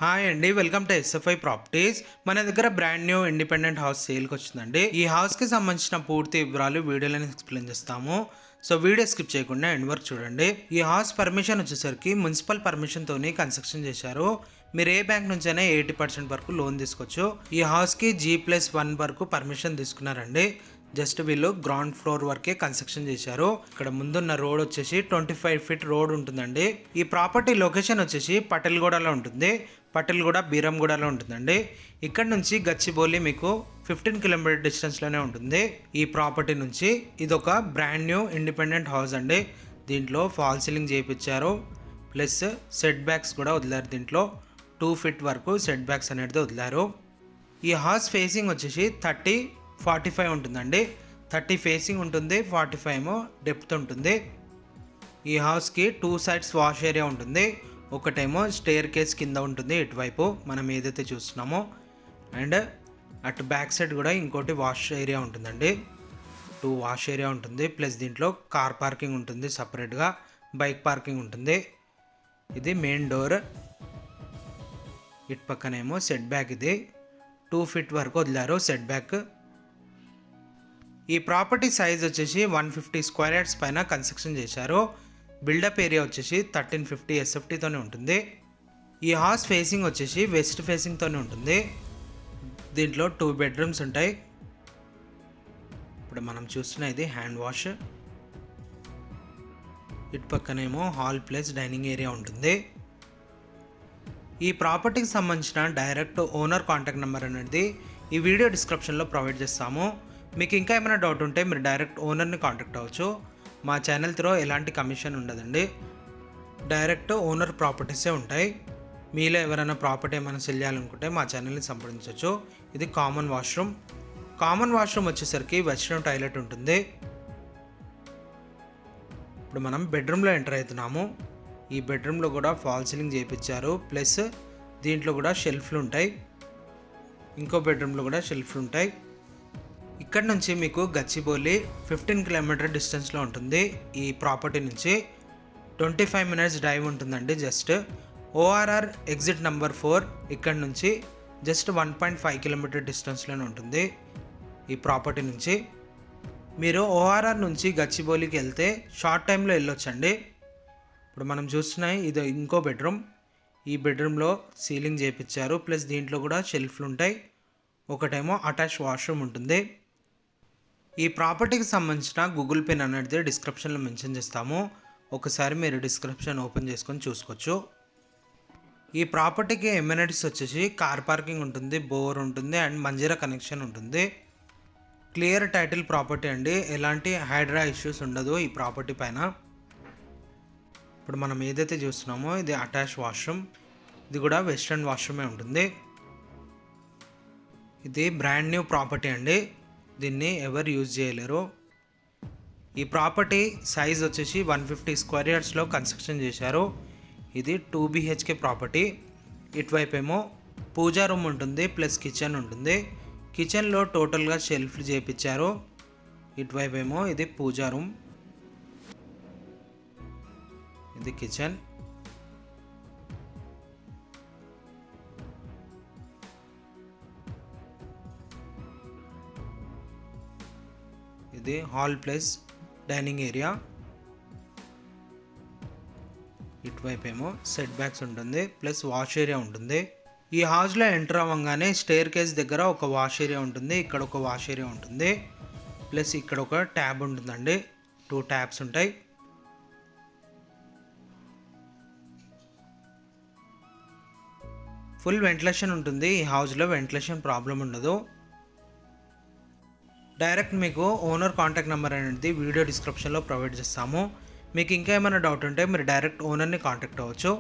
Hi అండి, welcome to SFI properties. మన దగ్గర బ్రాండ్ న్యూ ఇండిపెండెంట్ హౌస్ సేల్కి వచ్చిందండి. ఈ హౌస్కి సంబంధించిన పూర్తి వివరాలు వీడియోలో ఎక్స్ప్లెయిన్ చేస్తాము. సో వీడియో స్కిప్ చేయకుండా ఎండ్ వరకు చూడండి. ఈ హౌస్ పర్మిషన్ వచ్చేసరికి మున్సిపల్ పర్మిషన్తోని కన్స్ట్రక్షన్ చేశారు. మీరు ఏ బ్యాంక్ నుంచైనా 80% వరకు లోన్ తీసుకోవచ్చు. ఈ హౌస్కి G+1 వరకు పర్మిషన్ తీసుకున్నారండి. జస్ట్ వీళ్ళు గ్రౌండ్ ఫ్లోర్ వరకే కన్స్ట్రక్షన్ చేశారు. ఇక్కడ ముందున్న రోడ్ వచ్చేసి 25 ఫీట్ రోడ్ ఉంటుందండి. ఈ ప్రాపర్టీ లొకేషన్ వచ్చేసి పటేల్గూడలో ఉంటుంది. పటేల్గూడ బీరంగూడలో ఉంటుందండి. ఇక్కడ నుంచి గచ్చిబౌలి మీకు 15 కిలోమీటర్ డిస్టెన్స్లోనే ఉంటుంది. ఈ ప్రాపర్టీ నుంచి ఇది ఒక బ్రాండ్ న్యూ ఇండిపెండెంట్ హౌస్ అండి. దీంట్లో ఫాల్ సీలింగ్ చేయించారు, ప్లస్ సెట్ బ్యాక్స్ కూడా వదిలారు. దీంట్లో 2 ఫీట్ వరకు సెట్ బ్యాక్స్ అనేది వదిలారు. ఈ హౌస్ ఫేసింగ్ వచ్చేసి 30-45 ఉంటుందండి. 30 ఫేసింగ్ ఉంటుంది, 45 ఏమో డెప్త్ ఉంటుంది. ఈ హౌస్కి 2 సైడ్స్ వాష్ ఏరియా ఉంటుంది. ఒకటేమో స్టేర్ కేస్ కింద ఉంటుంది ఇటువైపు మనం ఏదైతే చూస్తున్నామో, అండ్ అటు బ్యాక్ సైడ్ కూడా ఇంకోటి వాష్ ఏరియా ఉంటుందండి. 2 వాష్ ఏరియా ఉంటుంది. ప్లస్ దీంట్లో కార్ పార్కింగ్ ఉంటుంది, సపరేట్గా బైక్ పార్కింగ్ ఉంటుంది. ఇది మెయిన్ డోర్. ఇటు పక్కనేమో సెట్ బ్యాక్. ఇది 2 ఫీట్ వరకు వదిలారు సెట్ బ్యాక్. ఈ ప్రాపర్టీ సైజ్ వచ్చేసి 150 స్క్వేర్ యార్డ్స్ పైన కన్స్ట్రక్షన్ చేశారు. బిల్డప్ ఏరియా వచ్చేసి 1350 SFTతోనే ఉంటుంది. ఈ హౌస్ ఫేసింగ్ వచ్చేసి వెస్ట్ ఫేసింగ్తోనే ఉంటుంది. దీంట్లో 2 బెడ్రూమ్స్ ఉంటాయి. ఇప్పుడు మనం చూస్తున్న ఇది హ్యాండ్ వాష్. ఇటు పక్కనేమో హాల్ ప్లస్ డైనింగ్ ఏరియా ఉంటుంది. ఈ ప్రాపర్టీకి సంబంధించిన డైరెక్ట్ ఓనర్ కాంటాక్ట్ నెంబర్ అనేది ఈ వీడియో డిస్క్రిప్షన్లో ప్రొవైడ్ చేస్తాము. మీకు ఇంకా ఏమైనా డౌట్ ఉంటే మీరు డైరెక్ట్ ఓనర్ని కాంటాక్ట్ అవ్వచ్చు. మా ఛానల్ త్రూ ఎలాంటి కమిషన్ ఉండదండి. డైరెక్ట్ ఓనర్ ప్రాపర్టీసే ఉంటాయి. మీలో ఎవరైనా ప్రాపర్టీ ఏమైనా సెల్ చేయాలనుకుంటే మా ఛానల్ని సంప్రదించవచ్చు. ఇది కామన్ వాష్రూమ్. కామన్ వాష్రూమ్ వచ్చేసరికి వెస్ట్రన్ టాయిలెట్ ఉంటుంది. ఇప్పుడు మనం బెడ్రూమ్లో ఎంటర్ అవుతున్నాము. ఈ బెడ్రూమ్లో కూడా ఫాల్ సీలింగ్ చేయించారు. ప్లస్ దీంట్లో కూడా షెల్ఫ్లు ఉంటాయి. ఇంకో బెడ్రూమ్లో కూడా షెల్ఫ్లు ఉంటాయి. ఇక్కడ నుంచి మీకు గచ్చిబౌలి 15 కిలోమీటర్ డిస్టెన్స్లో ఉంటుంది. ఈ ప్రాపర్టీ నుంచి 25 మినిట్స్ డ్రైవ్ ఉంటుందండి. జస్ట్ ORR ఎగ్జిట్ నెంబర్ 4 ఇక్కడ నుంచి జస్ట్ 1.5 కిలోమీటర్ డిస్టెన్స్లోనే ఉంటుంది. ఈ ప్రాపర్టీ నుంచి మీరు ORR నుంచి గచ్చిబౌలికి వెళ్తే షార్ట్ టైంలో వెళ్ళొచ్చండి. ఇప్పుడు మనం చూస్తున్నాయి ఇది ఇంకో బెడ్రూమ్. ఈ బెడ్రూమ్లో సీలింగ్ చేయించారు. ప్లస్ దీంట్లో కూడా షెల్ఫ్లు ఉంటాయి. ఒకటేమో అటాచ్ వాష్రూమ్ ఉంటుంది. ఈ ప్రాపర్టీకి సంబంధించిన గూగుల్ పే అనేది డిస్క్రిప్షన్లో మెన్షన్ చేస్తాము. ఒకసారి మీరు డిస్క్రిప్షన్ ఓపెన్ చేసుకొని చూసుకోవచ్చు. ఈ ప్రాపర్టీకి ఎమ్యూనిటీస్ వచ్చేసి కార్ పార్కింగ్ ఉంటుంది, బోర్ ఉంటుంది, అండ్ మంజీరా కనెక్షన్ ఉంటుంది. క్లియర్ టైటిల్ ప్రాపర్టీ అండి. ఎలాంటి హైడ్రా ఇష్యూస్ ఉండదు ఈ ప్రాపర్టీ పైన. ఇప్పుడు మనం ఏదైతే చూస్తున్నామో ఇది అటాచ్ వాష్రూమ్. ఇది కూడా వెస్ట్రన్ వాష్రూమే ఉంటుంది. ఇది బ్రాండ్ న్యూ ప్రాపర్టీ అండి. దీన్ని ఎవరు యూజ్ చేయలేరు. ఈ ప్రాపర్టీ సైజ్ వచ్చేసి 150 స్క్వేర్ యార్డ్స్లో కన్స్ట్రక్షన్ చేశారు. ఇది 2 BHK ప్రాపర్టీ. ఇటువైపు ఏమో పూజా రూమ్ ఉంటుంది, ప్లస్ కిచెన్ ఉంటుంది. కిచెన్లో టోటల్గా షెల్ఫ్లు చేయించారు. ఇటువైపు ఏమో ఇది పూజా రూమ్, ఇది కిచెన్. ఇది హాల్ ప్లస్ డైనింగ్ ఏరియా. ఇటువైపు ఏమో సెట్ బ్యాక్స్ ఉంటుంది, ప్లస్ వాష్ ఏరియా ఉంటుంది. ఈ హౌస్లో ఎంటర్ అవ్వగానే స్టేర్ కేస్ దగ్గర ఒక వాష్ ఏరియా ఉంటుంది, ఇక్కడ ఒక వాష్ ఏరియా ఉంటుంది, ప్లస్ ఇక్కడ ఒక ట్యాబ్ ఉంటుందండి. 2 ట్యాబ్స్ ఉంటాయి. ఫుల్ వెంటిలేషన్ ఉంటుంది. ఈ హౌస్లో వెంటిలేషన్ ప్రాబ్లం ఉండదు. డైరెక్ట్ మీకు ఓనర్ కాంటాక్ట్ నెంబర్ అనేది వీడియో డిస్క్రిప్షన్లో ప్రొవైడ్ చేస్తాము. మీకు ఇంకా ఏమైనా డౌట్ ఉంటే మీరు డైరెక్ట్ ఓనర్ని కాంటాక్ట్ అవ్వచ్చు.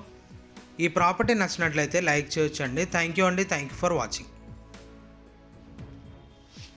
ఈ ప్రాపర్టీ నచ్చినట్లయితే లైక్ చేయొచ్చు అండి. థ్యాంక్ యూ అండి. Thank you for watching.